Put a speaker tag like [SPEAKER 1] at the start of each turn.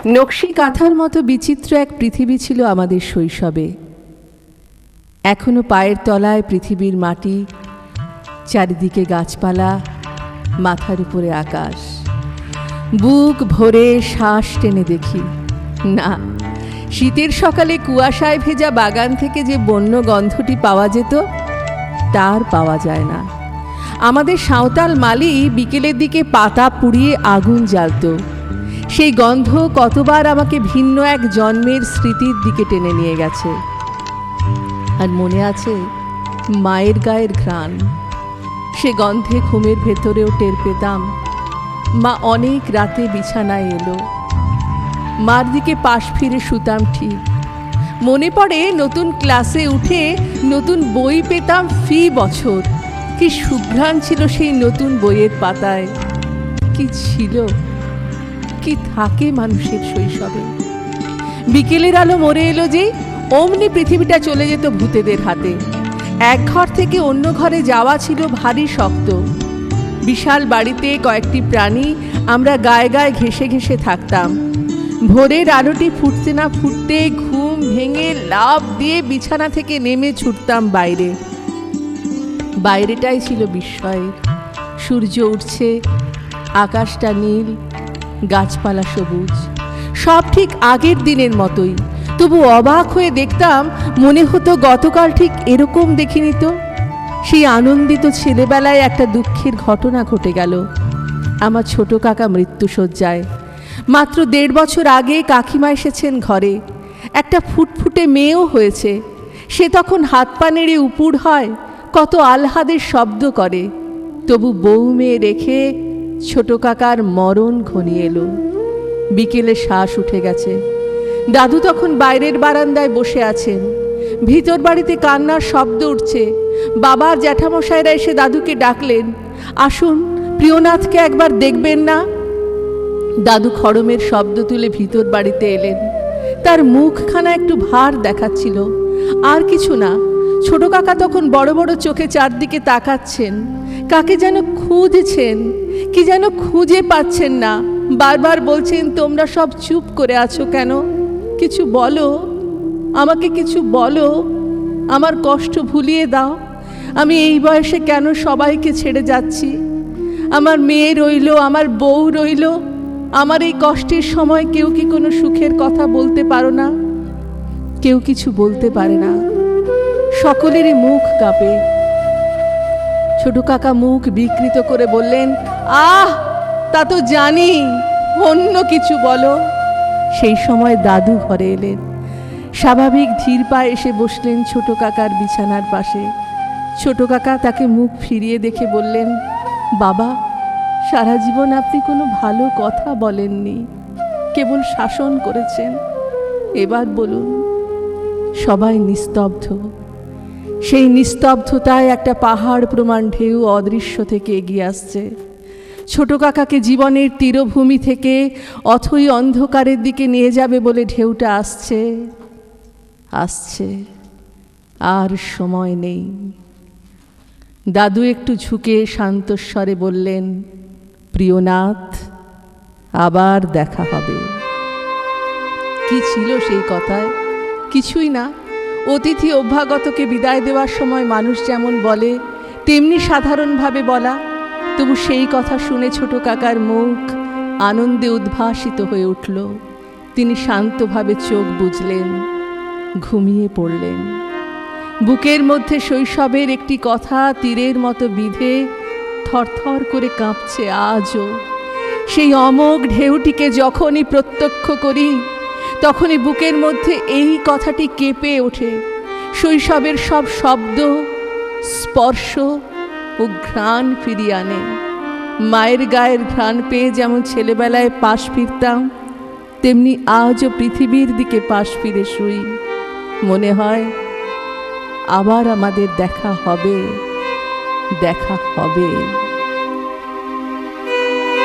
[SPEAKER 1] নকশি কাঁথার মতো বিচিত্র এক পৃথিবী ছিল আমাদের শৈশবে। এখনো পায়ের তলায় পৃথিবীর মাটি, চারিদিকে গাছপালা, মাথার উপরে আকাশ। বুক ভরে শ্বাস টেনে দেখি, না, শীতের সকালে কুয়াশায় ভেজা বাগান থেকে যে বন্য গন্ধটি পাওয়া যেত, তার পাওয়া যায় না। আমাদের সাঁওতাল মালি বিকেলের দিকে পাতা পুড়িয়ে আগুন জ্বালত। সেই গন্ধ কতবার আমাকে ভিন্ন এক জন্মের স্মৃতির দিকে টেনে নিয়ে গেছে। আর মনে আছে মায়ের গায়ের ঘ্রাণ। সে গন্ধে ঘুমের ভেতরেও টের পেতাম মা অনেক রাতে বিছানায় এলো। মার দিকে পাশ ফিরে শুতাম ঠিক। মনে পড়ে নতুন ক্লাসে উঠে নতুন বই পেতাম ফি বছর। কি সুঘ্রাণ ছিল সেই নতুন বইয়ের পাতায়। কি ছিল, কি থাকে মানুষের শৈশবে। বিকেলের আলো মরে এলো যে অমনি পৃথিবীটা চলে যেত ভূতেদের হাতে। এক ঘর থেকে অন্য ঘরে যাওয়া ছিল ভারী শক্ত। বিশাল বাড়িতে কয়েকটি প্রাণী আমরা গায়ে গায়ে ঘেঁষে ঘেঁষে থাকতাম। ভোরের আলোটি ফুটতে না ফুটতে ঘুম ভেঙে লাফ দিয়ে বিছানা থেকে নেমে ছুটতাম বাইরে। বাইরেটাই ছিল বিস্ময়ের। সূর্য উঠছে, আকাশটা নীল, গাছপালা সবুজ, সব ঠিক আগের দিনের মতোই। তবু অবাক হয়ে দেখতাম, মনে হতো গতকাল ঠিক এরকম দেখিনি তো। সেই আনন্দিত ছেলেবেলায় একটা দুঃখের ঘটনা ঘটে গেল। আমার ছোট কাকা মৃত্যুশয্যায়। মাত্র 1.5 বছর আগে কাকিমা এসেছেন ঘরে। একটা ফুটফুটে মেয়েও হয়েছে। সে তখন হাত পা নেড়ে উপুড় হয়, কত আহ্লাদের শব্দ করে। তবু বউ মেয়ে রেখে ছোট কাকার মরণ ঘনিয়ে এলো। বিকেলে শ্বাস উঠে গেছে। দাদু তখন বাইরের বারান্দায় বসে আছেন। ভিতর বাড়িতে কান্নার শব্দ উঠছে। বাবার জ্যাঠামশাইরা এসে দাদুকে ডাকলেন, আসুন, প্রিয়নাথকে একবার দেখবেন না। দাদু খড়মের শব্দ তুলে ভিতর বাড়িতে এলেন। তার মুখখানা একটু ভার দেখাচ্ছিল, আর কিছু না। ছোট কাকা তখন বড় বড় চোখে চারদিকে তাকাচ্ছেন, কাকে যেন খুঁজছেন, কি যেন খুঁজে পাচ্ছেন না। বারবার বলছেন, তোমরা সব চুপ করে আছো কেন? কিছু বলো, আমাকে কিছু বলো, আমার কষ্ট ভুলিয়ে দাও। আমি এই বয়সে কেন সবাইকে ছেড়ে যাচ্ছি? আমার মেয়ে রইল, আমার বউ রইল, আমার এই কষ্টের সময় কেউ কি কোনো সুখের কথা বলতে পারো না? কেউ কিছু বলতে পারে না। সকলেরই মুখ কাঁপে। ছোট কাকা মুখ বিকৃত করে বললেন, আহ, তা তো জানি, অন্য কিছু বলো। সেই সময় দাদু ঘরে এলেন। স্বাভাবিক ধীর পায়ে এসে বসলেন ছোট কাকার বিছানার পাশে। ছোট কাকা তাকে মুখ ফিরিয়ে দেখে বললেন, বাবা, সারা জীবন আপনি কোনো ভালো কথা বলেননি, কেবল শাসন করেছেন। এবার বলুন। সবাই নিস্তব্ধ। সেই নিস্তব্ধতায় একটা পাহাড় প্রমাণ ঢেউ অদৃশ্য থেকে এগিয়ে আসছে। ছোট কাকাকে জীবনের তীরভূমি থেকে অথই অন্ধকারের দিকে নিয়ে যাবে বলে ঢেউটা আসছে, আসছে, আর সময় নেই। দাদু একটু ঝুঁকে শান্তস্বরে বললেন, প্রিয়নাথ, আবার দেখা হবে। কি ছিল সেই কথায়? কিছুই না। অতিথি অভ্যাগতকে বিদায় দেওয়ার সময় মানুষ যেমন বলে, তেমনি সাধারণভাবে বলা। তবু সেই কথা শুনে ছোট কাকার মুখ আনন্দে উদ্ভাসিত হয়ে উঠল। তিনি শান্তভাবে চোখ বুজলেন, ঘুমিয়ে পড়লেন। বুকের মধ্যে শৈশবের একটি কথা তীরের মতো বিঁধে থরথর করে কাঁপছে আজও। সেই অমোঘ ঢেউটিকে যখনই প্রত্যক্ষ করি, তখনই বুকের মধ্যে এই কথাটি কেঁপে ওঠে। শৈশবের সব শব্দ, স্পর্শ ও ঘ্রাণ ফিরিয়ে আনে। মায়ের গায়ের ঘ্রাণ পেয়ে যেমন ছেলেবেলায় পাশ ফিরতাম, তেমনি আজও পৃথিবীর দিকে পাশ ফিরে শুই। মনে হয় আবার আমাদের দেখা হবে, দেখা হবে।